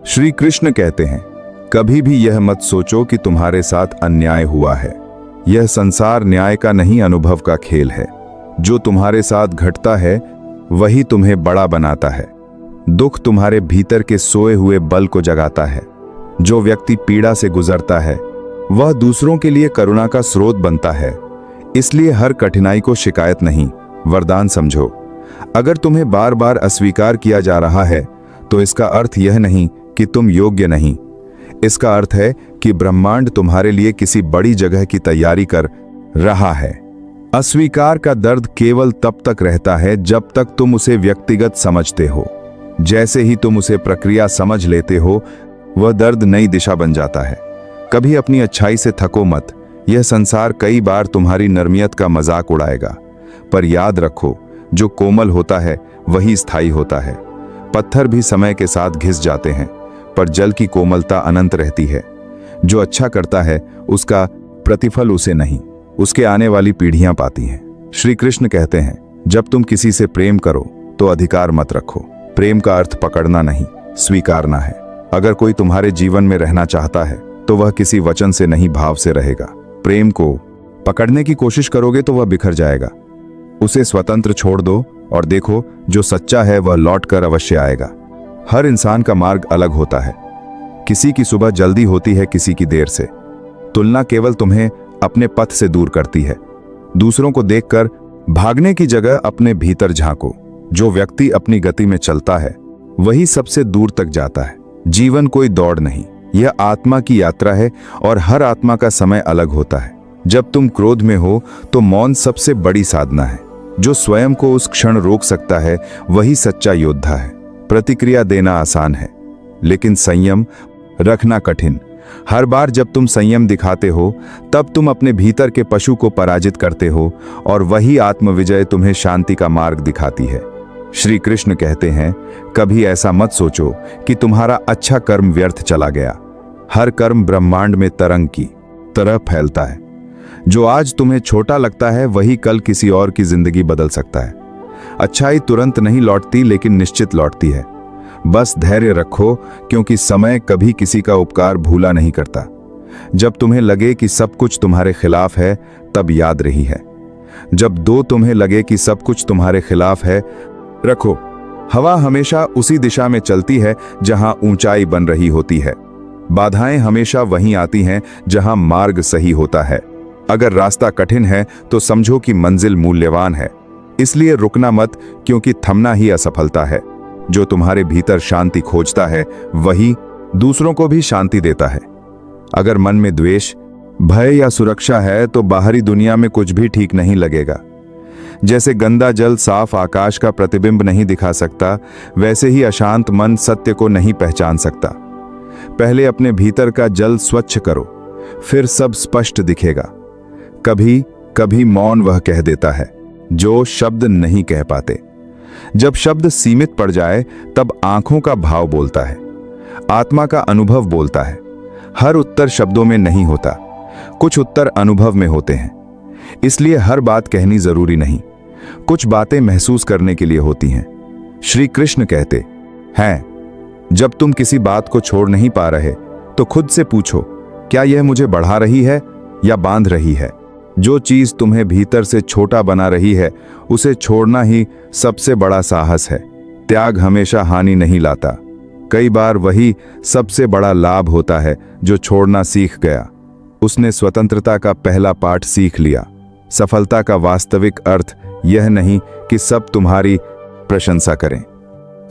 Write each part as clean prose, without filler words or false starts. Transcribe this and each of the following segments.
श्री कृष्ण कहते हैं, कभी भी यह मत सोचो कि तुम्हारे साथ अन्याय हुआ है। यह संसार न्याय का नहीं, अनुभव का खेल है। जो तुम्हारे साथ घटता है वही तुम्हें बड़ा बनाता है। दुख तुम्हारे भीतर के सोए हुए बल को जगाता है। जो व्यक्ति पीड़ा से गुजरता है वह दूसरों के लिए करुणा का स्रोत बनता है। इसलिए हर कठिनाई को शिकायत नहीं, वरदान समझो। अगर तुम्हें बार बार अस्वीकार किया जा रहा है तो इसका अर्थ यह नहीं कि तुम योग्य नहीं। इसका अर्थ है कि ब्रह्मांड तुम्हारे लिए किसी बड़ी जगह की तैयारी कर रहा है। अस्वीकार का दर्द केवल तब तक रहता है जब तक तुम उसे व्यक्तिगत समझते हो। जैसे ही तुम उसे प्रक्रिया समझ लेते हो, वह दर्द नई दिशा बन जाता है। कभी अपनी अच्छाई से थको मत। यह संसार कई बार तुम्हारी नरमियत का मजाक उड़ाएगा, पर याद रखो, जो कोमल होता है वही स्थायी होता है। पत्थर भी समय के साथ घिस जाते हैं, पर जल की कोमलता अनंत रहती है। जो अच्छा करता है उसका प्रतिफल उसे नहीं, उसके आने वाली पीढ़ियां पाती हैं। श्री कृष्ण कहते हैं, जब तुम किसी से प्रेम करो तो अधिकार मत रखो। प्रेम का अर्थ पकड़ना नहीं, स्वीकारना है। अगर कोई तुम्हारे जीवन में रहना चाहता है तो वह किसी वचन से नहीं, भाव से रहेगा। प्रेम को पकड़ने की कोशिश करोगे तो वह बिखर जाएगा। उसे स्वतंत्र छोड़ दो और देखो, जो सच्चा है वह लौट कर अवश्य आएगा। हर इंसान का मार्ग अलग होता है। किसी की सुबह जल्दी होती है, किसी की देर से। तुलना केवल तुम्हें अपने पथ से दूर करती है। दूसरों को देखकर भागने की जगह अपने भीतर झांको। जो व्यक्ति अपनी गति में चलता है वही सबसे दूर तक जाता है। जीवन कोई दौड़ नहीं, यह आत्मा की यात्रा है और हर आत्मा का समय अलग होता है। जब तुम क्रोध में हो तो मौन सबसे बड़ी साधना है। जो स्वयं को उस क्षण रोक सकता है वही सच्चा योद्धा है। प्रतिक्रिया देना आसान है, लेकिन संयम रखना कठिन। हर बार जब तुम संयम दिखाते हो तब तुम अपने भीतर के पशु को पराजित करते हो और वही आत्मविजय तुम्हें शांति का मार्ग दिखाती है। श्री कृष्ण कहते हैं, कभी ऐसा मत सोचो कि तुम्हारा अच्छा कर्म व्यर्थ चला गया। हर कर्म ब्रह्मांड में तरंग की तरह फैलता है। जो आज तुम्हें छोटा लगता है वही कल किसी और की जिंदगी बदल सकता है। अच्छाई तुरंत नहीं लौटती, लेकिन निश्चित लौटती है। बस धैर्य रखो, क्योंकि समय कभी किसी का उपकार भूला नहीं करता। जब तुम्हें लगे कि सब कुछ तुम्हारे खिलाफ है, तब याद रही है। जब तुम्हें लगे कि सब कुछ तुम्हारे खिलाफ है, रखो, हवा हमेशा उसी दिशा में चलती है जहां ऊंचाई बन रही होती है। बाधाएं हमेशा वहीं आती हैं जहां मार्ग सही होता है। अगर रास्ता कठिन है तो समझो कि मंजिल मूल्यवान है। इसलिए रुकना मत, क्योंकि थमना ही असफलता है। जो तुम्हारे भीतर शांति खोजता है वही दूसरों को भी शांति देता है। अगर मन में द्वेष, भय या सुरक्षा है तो बाहरी दुनिया में कुछ भी ठीक नहीं लगेगा। जैसे गंदा जल साफ आकाश का प्रतिबिंब नहीं दिखा सकता, वैसे ही अशांत मन सत्य को नहीं पहचान सकता। पहले अपने भीतर का जल स्वच्छ करो, फिर सब स्पष्ट दिखेगा। कभी कभी मौन वह कह देता है जो शब्द नहीं कह पाते। जब शब्द सीमित पड़ जाए तब आंखों का भाव बोलता है, आत्मा का अनुभव बोलता है। हर उत्तर शब्दों में नहीं होता, कुछ उत्तर अनुभव में होते हैं। इसलिए हर बात कहनी जरूरी नहीं, कुछ बातें महसूस करने के लिए होती हैं। श्री कृष्ण कहते हैं, जब तुम किसी बात को छोड़ नहीं पा रहे तो खुद से पूछो, क्या यह मुझे बढ़ा रही है या बांध रही है? जो चीज तुम्हें भीतर से छोटा बना रही है उसे छोड़ना ही सबसे बड़ा साहस है। त्याग हमेशा हानि नहीं लाता, कई बार वही सबसे बड़ा लाभ होता है। जो छोड़ना सीख गया उसने स्वतंत्रता का पहला पाठ सीख लिया। सफलता का वास्तविक अर्थ यह नहीं कि सब तुम्हारी प्रशंसा करें।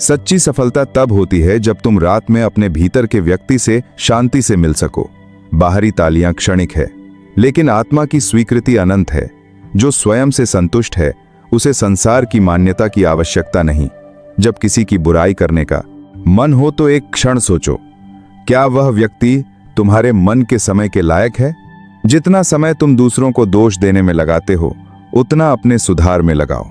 सच्ची सफलता तब होती है जब तुम रात में अपने भीतर के व्यक्ति से शांति से मिल सको। बाहरी तालियां क्षणिक है, लेकिन आत्मा की स्वीकृति अनंत है। जो स्वयं से संतुष्ट है उसे संसार की मान्यता की आवश्यकता नहीं। जब किसी की बुराई करने का मन हो तो एक क्षण सोचो, क्या वह व्यक्ति तुम्हारे मन के समय के लायक है? जितना समय तुम दूसरों को दोष देने में लगाते हो, उतना अपने सुधार में लगाओ।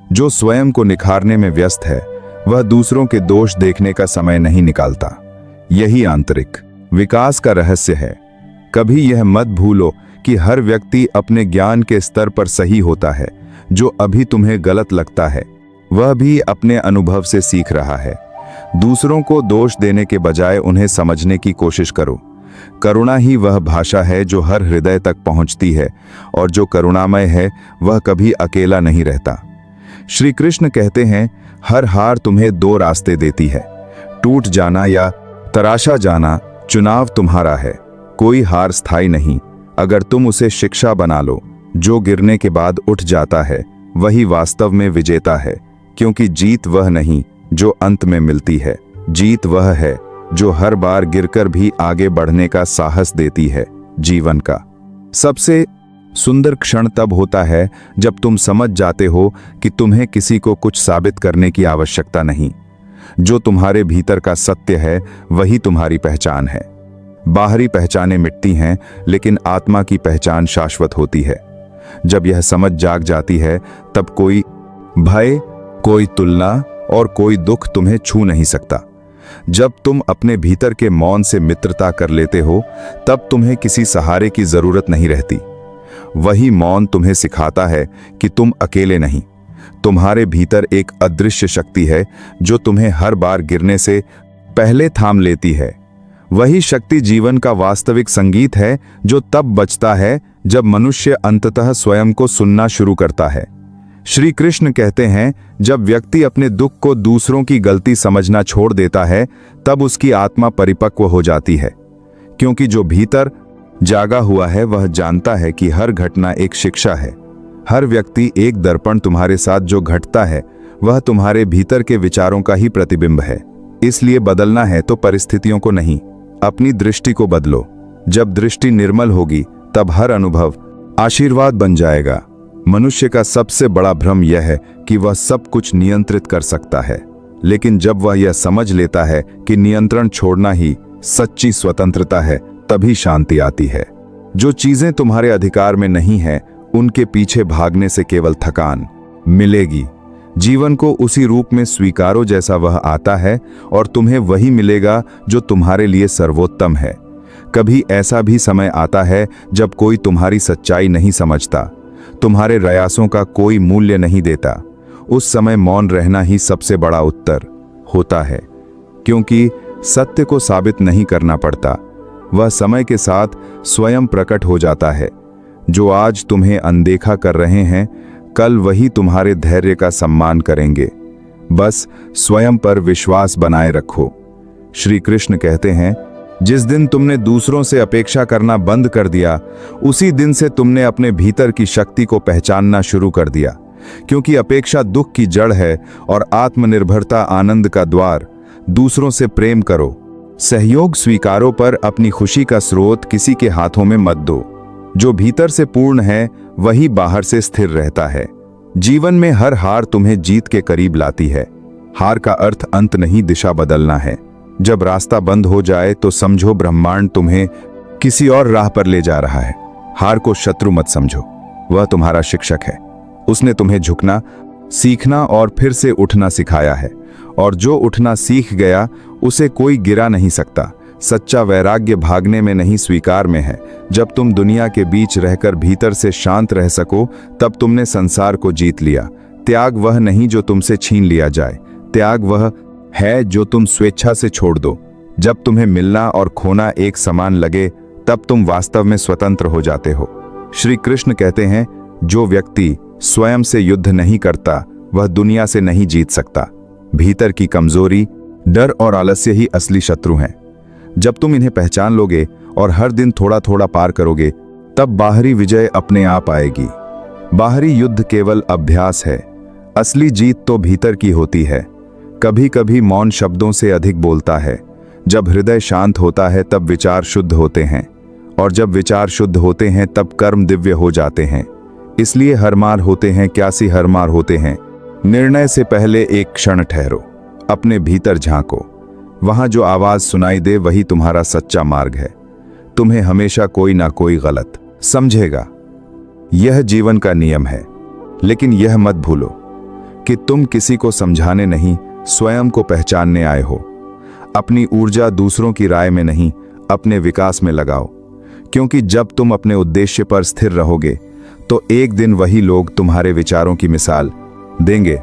जो स्वयं को निखारने में व्यस्त है वह दूसरों के दोष देखने का समय नहीं निकालता। यही आंतरिक विकास का रहस्य है। कभी यह मत भूलो कि हर व्यक्ति अपने ज्ञान के स्तर पर सही होता है। जो अभी तुम्हें गलत लगता है वह भी अपने अनुभव से सीख रहा है। दूसरों को दोष देने के बजाय उन्हें समझने की कोशिश करो। करुणा ही वह भाषा है जो हर हृदय तक पहुंचती है, और जो करुणामय है वह कभी अकेला नहीं रहता। श्री कृष्ण कहते हैं, हर हार तुम्हें दो रास्ते देती है, टूट जाना या तराशा जाना। चुनाव तुम्हारा है। कोई हार स्थायी नहीं। अगर तुम उसे शिक्षा बना लो, जो गिरने के बाद उठ जाता है वही वास्तव में विजेता है। क्योंकि जीत वह नहीं जो अंत में मिलती है, जीत वह है जो हर बार गिरकर भी आगे बढ़ने का साहस देती है। जीवन का सबसे सुंदर क्षण तब होता है जब तुम समझ जाते हो कि तुम्हें किसी को कुछ साबित करने की आवश्यकता नहीं। जो तुम्हारे भीतर का सत्य है वही तुम्हारी पहचान है। बाहरी पहचानें मिटती हैं, लेकिन आत्मा की पहचान शाश्वत होती है। जब यह समझ जाग जाती है तब कोई भय, कोई तुलना और कोई दुख तुम्हें छू नहीं सकता। जब तुम अपने भीतर के मौन से मित्रता कर लेते हो तब तुम्हें किसी सहारे की जरूरत नहीं रहती। वही मौन तुम्हें सिखाता है कि तुम अकेले नहीं। तुम्हारे भीतर एक अदृश्य शक्ति है जो तुम्हें हर बार गिरने से पहले थाम लेती है। वही शक्ति जीवन का वास्तविक संगीत है जो तब बजता है जब मनुष्य अंततः स्वयं को सुनना शुरू करता है। श्री कृष्ण कहते हैं, जब व्यक्ति अपने दुख को दूसरों की गलती समझना छोड़ देता है तब उसकी आत्मा परिपक्व हो जाती है। क्योंकि जो भीतर जागा हुआ है वह जानता है कि हर घटना एक शिक्षा है। हर व्यक्ति एक दर्पण तुम्हारे साथ जो घटता है वह तुम्हारे भीतर के विचारों का ही प्रतिबिंब है। इसलिए बदलना है तो परिस्थितियों को नहीं, अपनी दृष्टि को बदलो। जब दृष्टि निर्मल होगी तब हर अनुभव आशीर्वाद बन जाएगा। मनुष्य का सबसे बड़ा भ्रम यह है कि वह सब कुछ नियंत्रित कर सकता है, लेकिन जब वह यह समझ लेता है कि नियंत्रण छोड़ना ही सच्ची स्वतंत्रता है, तभी शांति आती है। जो चीजें तुम्हारे अधिकार में नहीं है उनके पीछे भागने से केवल थकान मिलेगी। जीवन को उसी रूप में स्वीकारो जैसा वह आता है, और तुम्हें वही मिलेगा जो तुम्हारे लिए सर्वोत्तम है। कभी ऐसा भी समय आता है जब कोई तुम्हारी सच्चाई नहीं समझता, तुम्हारे प्रयासों का कोई मूल्य नहीं देता। उस समय मौन रहना ही सबसे बड़ा उत्तर होता है, क्योंकि सत्य को साबित नहीं करना पड़ता, वह समय के साथ स्वयं प्रकट हो जाता है। जो आज तुम्हें अनदेखा कर रहे हैं, कल वही तुम्हारे धैर्य का सम्मान करेंगे। बस स्वयं पर विश्वास बनाए रखो। श्री कृष्ण कहते हैं, जिस दिन तुमने दूसरों से अपेक्षा करना बंद कर दिया, उसी दिन से तुमने अपने भीतर की शक्ति को पहचानना शुरू कर दिया। क्योंकि अपेक्षा दुख की जड़ है और आत्मनिर्भरता आनंद का द्वार। दूसरों से प्रेम करो, सहयोग स्वीकारो, पर अपनी खुशी का स्रोत किसी के हाथों में मत दो। जो भीतर से पूर्ण है वही बाहर से स्थिर रहता है। जीवन में हर हार तुम्हें जीत के करीब लाती है। हार का अर्थ अंत नहीं, दिशा बदलना है। जब रास्ता बंद हो जाए तो समझो ब्रह्मांड तुम्हें किसी और राह पर ले जा रहा है। हार को शत्रु मत समझो, वह तुम्हारा शिक्षक है। उसने तुम्हें झुकना, सीखना और फिर से उठना सिखाया है, और जो उठना सीख गया उसे कोई गिरा नहीं सकता। सच्चा वैराग्य भागने में नहीं, स्वीकार में है। जब तुम दुनिया के बीच रहकर भीतर से शांत रह सको तब तुमने संसार को जीत लिया। त्याग वह नहीं जो तुमसे छीन लिया जाए, त्याग वह है जो तुम स्वेच्छा से छोड़ दो। जब तुम्हें मिलना और खोना एक समान लगे तब तुम वास्तव में स्वतंत्र हो जाते हो। श्री कृष्ण कहते हैं, जो व्यक्ति स्वयं से युद्ध नहीं करता वह दुनिया से नहीं जीत सकता। भीतर की कमजोरी, डर और आलस्य ही असली शत्रु हैं। जब तुम इन्हें पहचान लोगे और हर दिन थोड़ा थोड़ा पार करोगे तब बाहरी विजय अपने आप आएगी। बाहरी युद्ध केवल अभ्यास है, असली जीत तो भीतर की होती है। कभी कभी मौन शब्दों से अधिक बोलता है। जब हृदय शांत होता है तब विचार शुद्ध होते हैं, और जब विचार शुद्ध होते हैं तब कर्म दिव्य हो जाते हैं। इसलिए हरमार होते हैं, क्यासी हरमार होते हैं। निर्णय से पहले एक क्षण ठहरो, अपने भीतर झांको। वहां जो आवाज सुनाई दे वही तुम्हारा सच्चा मार्ग है। तुम्हें हमेशा कोई ना कोई गलत समझेगा, यह जीवन का नियम है। लेकिन यह मत भूलो कि तुम किसी को समझाने नहीं, स्वयं को पहचानने आए हो। अपनी ऊर्जा दूसरों की राय में नहीं, अपने विकास में लगाओ। क्योंकि जब तुम अपने उद्देश्य पर स्थिर रहोगे तो एक दिन वही लोग तुम्हारे विचारों की मिसाल देंगे।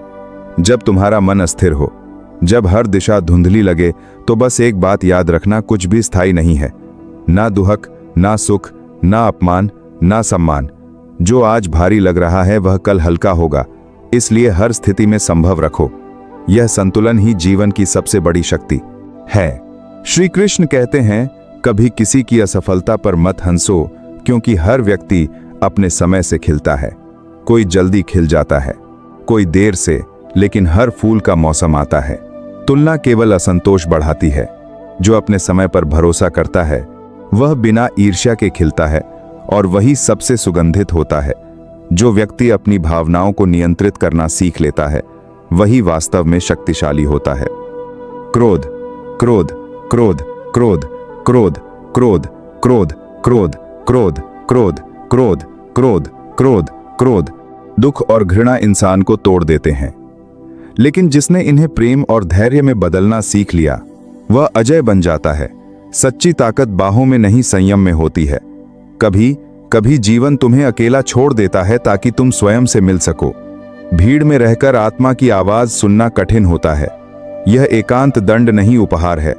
जब तुम्हारा मन अस्थिर हो जब हर दिशा धुंधली लगे तो बस एक बात याद रखना, कुछ भी स्थायी नहीं है। ना दुहक, ना सुख, ना अपमान, ना सम्मान। जो आज भारी लग रहा है वह कल हल्का होगा, इसलिए हर स्थिति में संभव रखो। यह संतुलन ही जीवन की सबसे बड़ी शक्ति है। श्री कृष्ण कहते हैं, कभी किसी की असफलता पर मत हंसो, क्योंकि हर व्यक्ति अपने समय से खिलता है। कोई जल्दी खिल जाता है, कोई देर से, लेकिन हर फूल का मौसम आता है। तुलना केवल असंतोष बढ़ाती है। जो अपने समय पर भरोसा करता है वह बिना ईर्ष्या के खिलता है और वही सबसे सुगंधित होता है। जो व्यक्ति अपनी भावनाओं को नियंत्रित करना सीख लेता है वही वास्तव में शक्तिशाली होता है। क्रोध, क्रोध, क्रोध, क्रोध, क्रोध, क्रोध, क्रोध, क्रोध, क्रोध, क्रोध, क्रोध, क्रोध, क्रोध, क्रोध, दुख और घृणा इंसान को तोड़ देते हैं, लेकिन जिसने इन्हें प्रेम और धैर्य में बदलना सीख लिया वह अजय बन जाता है। सच्ची ताकत बाहों में नहीं, संयम में होती है। कभी कभी जीवन तुम्हें अकेला छोड़ देता है ताकि तुम स्वयं से मिल सको। भीड़ में रहकर आत्मा की आवाज सुनना कठिन होता है। यह एकांत दंड नहीं, उपहार है।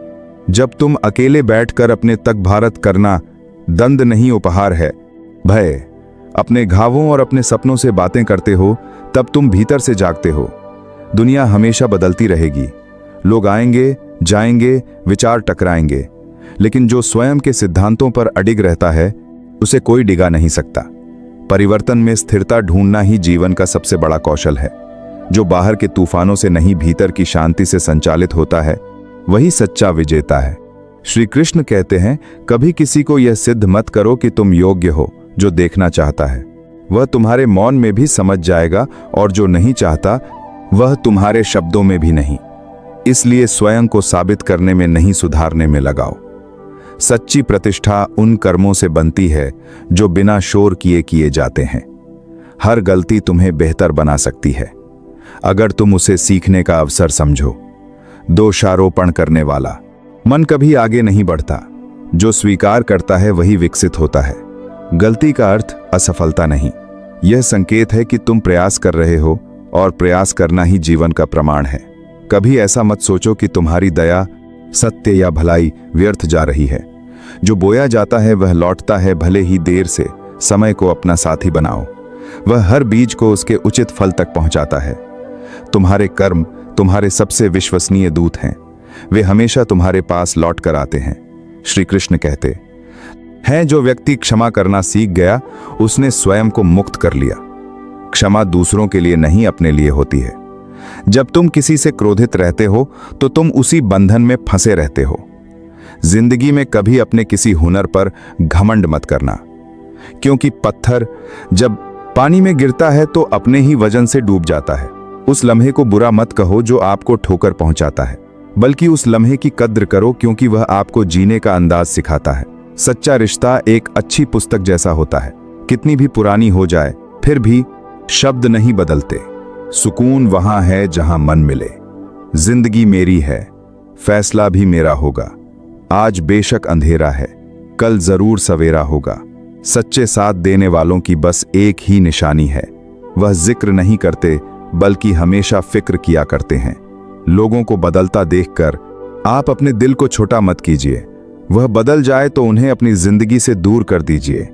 जब तुम अकेले बैठकर अपने तक भारत करना दंड नहीं, उपहार है। भय, अपने घावों और अपने सपनों से बातें करते हो तब तुम भीतर से जागते हो। दुनिया हमेशा बदलती रहेगी, लोग आएंगे जाएंगे, विचार टकराएंगे, लेकिन जो स्वयं के सिद्धांतों पर अडिग रहता है उसे कोई डिगा नहीं सकता। परिवर्तन में स्थिरता ढूंढना ही जीवन का सबसे बड़ा कौशल है। जो बाहर के तूफानों से नहीं, भीतर की शांति से संचालित होता है वही सच्चा विजेता है। श्री कृष्ण कहते हैं, कभी किसी को यह सिद्ध मत करो कि तुम योग्य हो। जो देखना चाहता है वह तुम्हारे मौन में भी समझ जाएगा, और जो नहीं चाहता वह तुम्हारे शब्दों में भी नहीं। इसलिए स्वयं को साबित करने में नहीं, सुधारने में लगाओ। सच्ची प्रतिष्ठा उन कर्मों से बनती है जो बिना शोर किए जाते हैं। हर गलती तुम्हें बेहतर बना सकती है अगर तुम उसे सीखने का अवसर समझो। दोषारोपण करने वाला मन कभी आगे नहीं बढ़ता। जो स्वीकार करता है वही विकसित होता है। गलती का अर्थ असफलता नहीं, यह संकेत है कि तुम प्रयास कर रहे हो, और प्रयास करना ही जीवन का प्रमाण है। कभी ऐसा मत सोचो कि तुम्हारी दया, सत्य या भलाई व्यर्थ जा रही है। जो बोया जाता है वह लौटता है, भले ही देर से। समय को अपना साथी बनाओ, वह हर बीज को उसके उचित फल तक पहुंचाता है। तुम्हारे कर्म तुम्हारे सबसे विश्वसनीय दूत हैं, वे हमेशा तुम्हारे पास लौट कर आते हैं। श्री कृष्ण कहते हैं, जो व्यक्ति क्षमा करना सीख गया उसने स्वयं को मुक्त कर लिया। क्षमा दूसरों के लिए नहीं, अपने लिए होती है। जब तुम किसी से क्रोधित रहते हो तो तुम उसी बंधन में फंसे रहते हो। जिंदगी में कभी अपने किसी हुनर पर घमंड मत करना, क्योंकि पत्थर जब पानी में गिरता है तो अपने ही वजन से डूब जाता है। उस लम्हे को बुरा मत कहो जो आपको ठोकर पहुंचाता है, बल्कि उस लम्हे की कद्र करो क्योंकि वह आपको जीने का अंदाज सिखाता है। सच्चा रिश्ता एक अच्छी पुस्तक जैसा होता है, कितनी भी पुरानी हो जाए फिर भी शब्द नहीं बदलते। सुकून वहां है जहां मन मिले। जिंदगी मेरी है, फैसला भी मेरा होगा। आज बेशक अंधेरा है, कल जरूर सवेरा होगा। सच्चे साथ देने वालों की बस एक ही निशानी है, वह जिक्र नहीं करते बल्कि हमेशा फिक्र किया करते हैं। लोगों को बदलता देखकर आप अपने दिल को छोटा मत कीजिए। वह बदल जाए तो उन्हें अपनी जिंदगी से दूर कर दीजिए।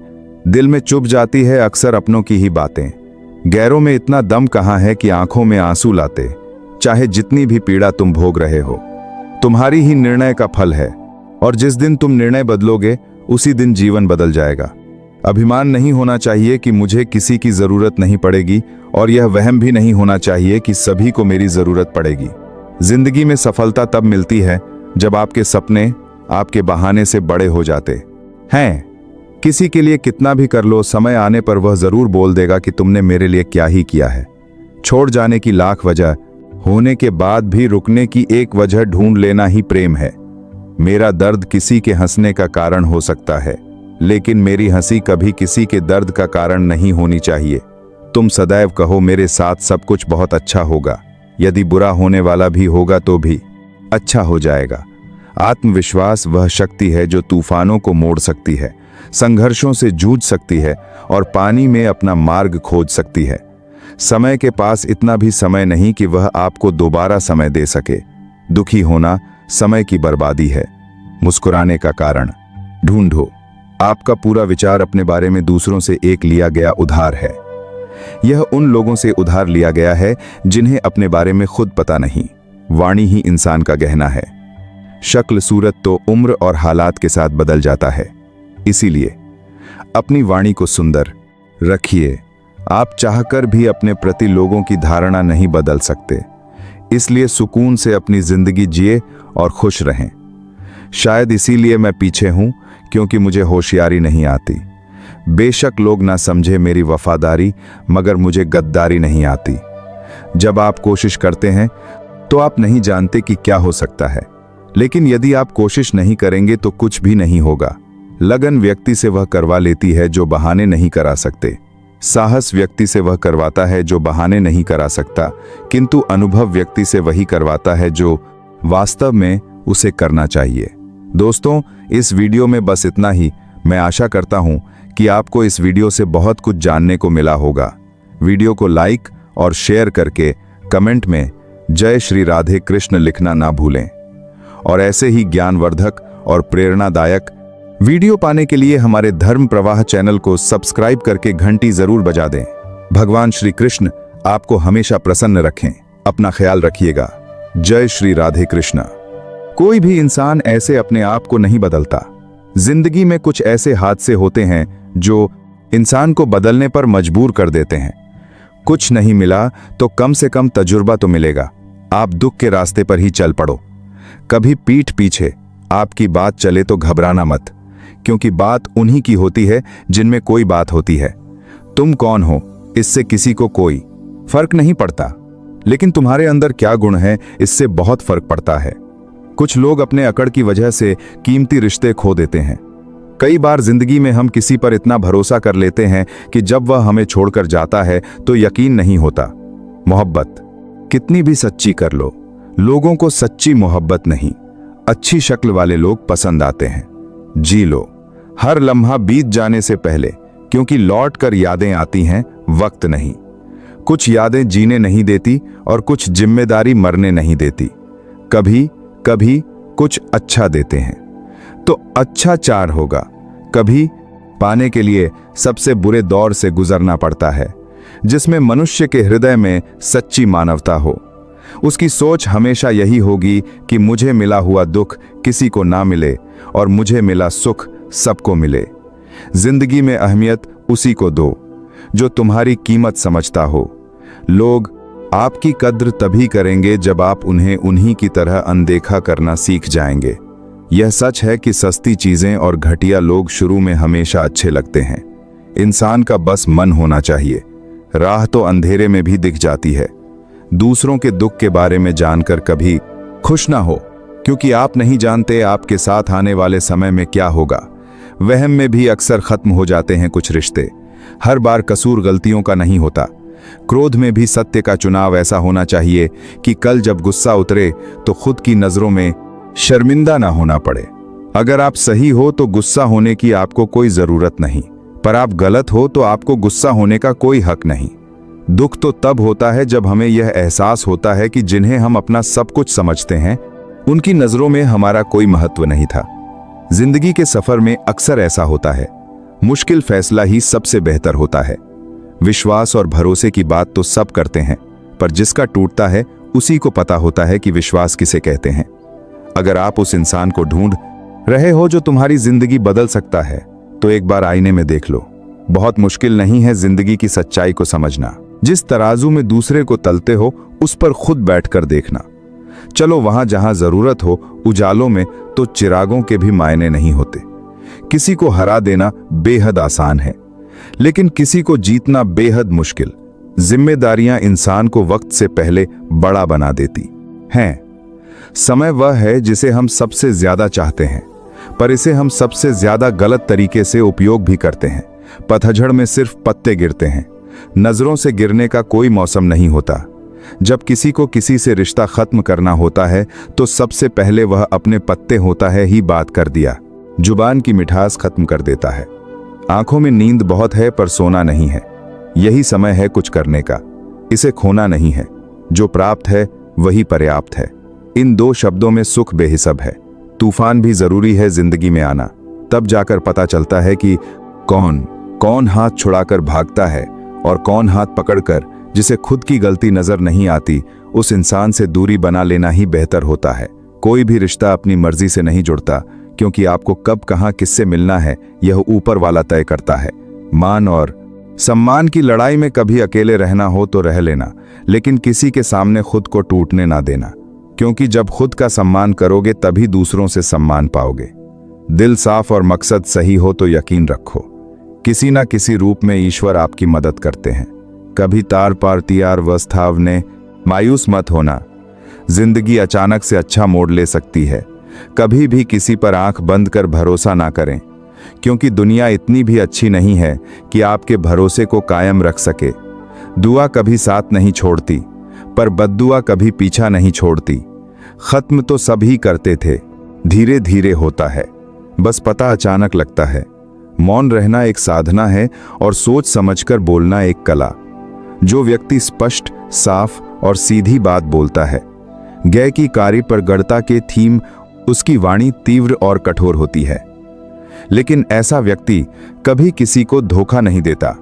दिल में चुभ जाती है अक्सर अपनों की ही बातें। गैरों में इतना दम कहाँ है कि आंखों में आंसू लाते। चाहे जितनी भी पीड़ा तुम भोग रहे हो, तुम्हारी ही निर्णय का फल है, और जिस दिन तुम निर्णय बदलोगे उसी दिन जीवन बदल जाएगा। अभिमान नहीं होना चाहिए कि मुझे किसी की जरूरत नहीं पड़ेगी, और यह वहम भी नहीं होना चाहिए कि सभी को मेरी जरूरत पड़ेगी। जिंदगी में सफलता तब मिलती है जब आपके सपने आपके बहाने से बड़े हो जाते हैं। किसी के लिए कितना भी कर लो, समय आने पर वह जरूर बोल देगा कि तुमने मेरे लिए क्या ही किया है। छोड़ जाने की लाख वजह होने के बाद भी रुकने की एक वजह ढूंढ लेना ही प्रेम है। मेरा दर्द किसी के हंसने का कारण हो सकता है, लेकिन मेरी हंसी कभी किसी के दर्द का कारण नहीं होनी चाहिए। तुम सदैव कहो मेरे साथ सब कुछ बहुत अच्छा होगा, यदि बुरा होने वाला भी होगा तो भी अच्छा हो जाएगा। आत्मविश्वास वह शक्ति है जो तूफानों को मोड़ सकती है, संघर्षों से जूझ सकती है और पानी में अपना मार्ग खोज सकती है। समय के पास इतना भी समय नहीं कि वह आपको दोबारा समय दे सके, दुखी होना समय की बर्बादी है। मुस्कुराने का कारण ढूंढो। आपका पूरा विचार अपने बारे में दूसरों से एक लिया गया उधार है। यह उन लोगों से उधार लिया गया है जिन्हें अपने बारे में खुद पता नहीं। वाणी ही इंसान का गहना है। शक्ल सूरत तो उम्र और हालात के साथ बदल जाता है। इसीलिए अपनी वाणी को सुंदर रखिए। आप चाहकर भी अपने प्रति लोगों की धारणा नहीं बदल सकते। इसलिए सुकून से अपनी जिंदगी जिए और खुश रहें। शायद इसीलिए मैं पीछे हूं, क्योंकि मुझे होशियारी नहीं आती। बेशक लोग ना समझे मेरी वफादारी, मगर मुझे गद्दारी नहीं आती। जब आप कोशिश करते हैं तो आप नहीं जानते कि क्या हो सकता है, लेकिन यदि आप कोशिश नहीं करेंगे तो कुछ भी नहीं होगा। लगन व्यक्ति से वह करवा लेती है जो बहाने नहीं करा सकते। साहस व्यक्ति से वह करवाता है जो बहाने नहीं करा सकता, किंतु अनुभव व्यक्ति से वही करवाता है जो वास्तव में उसे करना चाहिए। दोस्तों, इस वीडियो में बस इतना ही। मैं आशा करता हूं कि आपको इस वीडियो से बहुत कुछ जानने को मिला होगा। वीडियो को लाइक और शेयर करके कमेंट में जय श्री राधे कृष्ण लिखना ना भूलें। और ऐसे ही ज्ञानवर्धक और प्रेरणादायक वीडियो पाने के लिए हमारे धर्म प्रवाह चैनल को सब्सक्राइब करके घंटी जरूर बजा दें। भगवान श्री कृष्ण आपको हमेशा प्रसन्न रखें। अपना ख्याल रखिएगा। जय श्री राधे कृष्ण। कोई भी इंसान ऐसे अपने आप को नहीं बदलता। जिंदगी में कुछ ऐसे हादसे होते हैं जो इंसान को बदलने पर मजबूर कर देते हैं। कुछ नहीं मिला तो कम से कम तजुर्बा तो मिलेगा। आप दुख के रास्ते पर ही चल पड़ो। कभी पीठ पीछे आपकी बात चले तो घबराना मत, क्योंकि बात उन्हीं की होती है जिनमें कोई बात होती है। तुम कौन हो इससे किसी को कोई फर्क नहीं पड़ता, लेकिन तुम्हारे अंदर क्या गुण है इससे बहुत फर्क पड़ता है। कुछ लोग अपने अकड़ की वजह से कीमती रिश्ते खो देते हैं। कई बार जिंदगी में हम किसी पर इतना भरोसा कर लेते हैं कि जब वह हमें छोड़कर जाता है तो यकीन नहीं होता। मोहब्बत कितनी भी सच्ची कर लो, लोगों को सच्ची मोहब्बत नहीं, अच्छी शक्ल वाले लोग पसंद आते हैं। जी लो हर लम्हा बीत जाने से पहले, क्योंकि लौट कर यादें आती हैं, वक्त नहीं। कुछ यादें जीने नहीं देती और कुछ जिम्मेदारी मरने नहीं देती। कभी कभी कुछ अच्छा देते हैं तो अच्छा चार होगा। कभी पाने के लिए सबसे बुरे दौर से गुजरना पड़ता है, जिसमें मनुष्य के हृदय में सच्ची मानवता हो। उसकी सोच हमेशा यही होगी कि मुझे मिला हुआ दुख किसी को ना मिले और मुझे मिला सुख सबको मिले। जिंदगी में अहमियत उसी को दो जो तुम्हारी कीमत समझता हो। लोग आपकी कद्र तभी करेंगे जब आप उन्हें उन्हीं की तरह अनदेखा करना सीख जाएंगे। यह सच है कि सस्ती चीजें और घटिया लोग शुरू में हमेशा अच्छे लगते हैं। इंसान का बस मन होना चाहिए। राह तो अंधेरे में भी दिख जाती है। दूसरों के दुख के बारे में जानकर कभी खुश ना हो, क्योंकि आप नहीं जानते आपके साथ आने वाले समय में क्या होगा। वहम में भी अक्सर खत्म हो जाते हैं कुछ रिश्ते। हर बार कसूर गलतियों का नहीं होता। क्रोध में भी सत्य का चुनाव ऐसा होना चाहिए कि कल जब गुस्सा उतरे तो खुद की नजरों में शर्मिंदा ना होना पड़े। अगर आप सही हो तो गुस्सा होने की आपको कोई जरूरत नहीं, पर आप गलत हो तो आपको गुस्सा होने का कोई हक नहीं। दुख तो तब होता है जब हमें यह एहसास होता है कि जिन्हें हम अपना सब कुछ समझते हैं, उनकी नजरों में हमारा कोई महत्व नहीं था। जिंदगी के सफर में अक्सर ऐसा होता है। मुश्किल फैसला ही सबसे बेहतर होता है। विश्वास और भरोसे की बात तो सब करते हैं, पर जिसका टूटता है उसी को पता होता है कि विश्वास किसे कहते हैं। अगर आप उस इंसान को ढूंढ रहे हो जो तुम्हारी जिंदगी बदल सकता है, तो एक बार आईने में देख लो। बहुत मुश्किल नहीं है जिंदगी की सच्चाई को समझना। जिस तराजू में दूसरे को तलते हो, उस पर खुद बैठकर देखना। चलो वहां जहां जरूरत हो, उजालों में तो चिरागों के भी मायने नहीं होते। किसी को हरा देना बेहद आसान है, लेकिन किसी को जीतना बेहद मुश्किल। जिम्मेदारियां इंसान को वक्त से पहले बड़ा बना देती हैं। समय वह है जिसे हम सबसे ज्यादा चाहते हैं, पर इसे हम सबसे ज्यादा गलत तरीके से उपयोग भी करते हैं। पतझड़ में सिर्फ पत्ते गिरते हैं, नजरों से गिरने का कोई मौसम नहीं होता। जब किसी को किसी से रिश्ता खत्म करना होता है तो सबसे पहले वह अपने पत्ते होता है ही बात कर दिया। जुबान की मिठास खत्म कर देता है। आंखों में नींद बहुत है पर सोना नहीं है। यही समय है कुछ करने का। इसे खोना नहीं है। जो प्राप्त है वही पर्याप्त है। इन दो शब्दों में सुख बेहिसाब है। तूफान भी जरूरी है जिंदगी में आना, तब जाकर पता चलता है कि कौन कौन हाथ छुड़ाकर भागता है और कौन हाथ पकड़कर, जिसे खुद की गलती नजर नहीं आती, उस इंसान से दूरी बना लेना ही बेहतर होता है। कोई भी रिश्ता अपनी मर्जी से नहीं जुड़ता, क्योंकि आपको कब कहां किससे मिलना है यह ऊपर वाला तय करता है। मान और सम्मान की लड़ाई में कभी अकेले रहना हो तो रह लेना, लेकिन किसी के सामने खुद को टूटने ना देना, क्योंकि जब खुद का सम्मान करोगे तभी दूसरों से सम्मान पाओगे। दिल साफ और मकसद सही हो तो यकीन रखो, किसी ना किसी रूप में ईश्वर आपकी मदद करते हैं। कभी तार पार तियार वस्थाव ने मायूस मत होना, जिंदगी अचानक से अच्छा मोड़ ले सकती है। कभी भी किसी पर आंख बंद कर भरोसा ना करें, क्योंकि दुनिया इतनी भी अच्छी नहीं है कि आपके भरोसे को कायम रख सके। दुआ कभी साथ नहीं छोड़ती, पर बद्दुआ कभी पीछा नहीं छोड़ती। खत्म तो सभी करते थे, धीरे धीरे होता है, बस पता अचानक लगता है। मौन रहना एक साधना है और सोच समझकर बोलना एक कला। जो व्यक्ति स्पष्ट, साफ और सीधी बात बोलता है, गै की कारी पर गढ़ता के थीम, उसकी वाणी तीव्र और कठोर होती है। लेकिन ऐसा व्यक्ति कभी किसी को धोखा नहीं देता।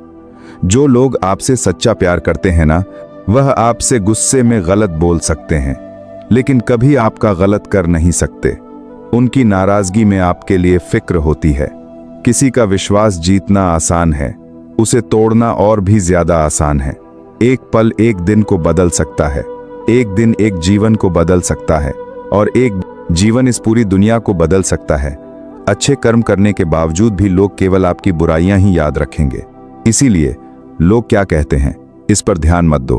जो लोग आपसे सच्चा प्यार करते हैं ना, वह आपसे गुस्से में गलत बोल सकते हैं, लेकिन कभी आपका गलत कर नहीं सकते। उनकी नाराजगी में आपके लिए फिक्र होती है। किसी का विश्वास जीतना आसान है, उसे तोड़ना और भी ज्यादा आसान है। एक पल एक दिन को बदल सकता है, एक दिन एक जीवन को बदल सकता है, और एक जीवन इस पूरी दुनिया को बदल सकता है। अच्छे कर्म करने के बावजूद भी लोग केवल आपकी बुराइयां ही याद रखेंगे। इसीलिए लोग क्या कहते हैं, इस पर ध्यान मत दो।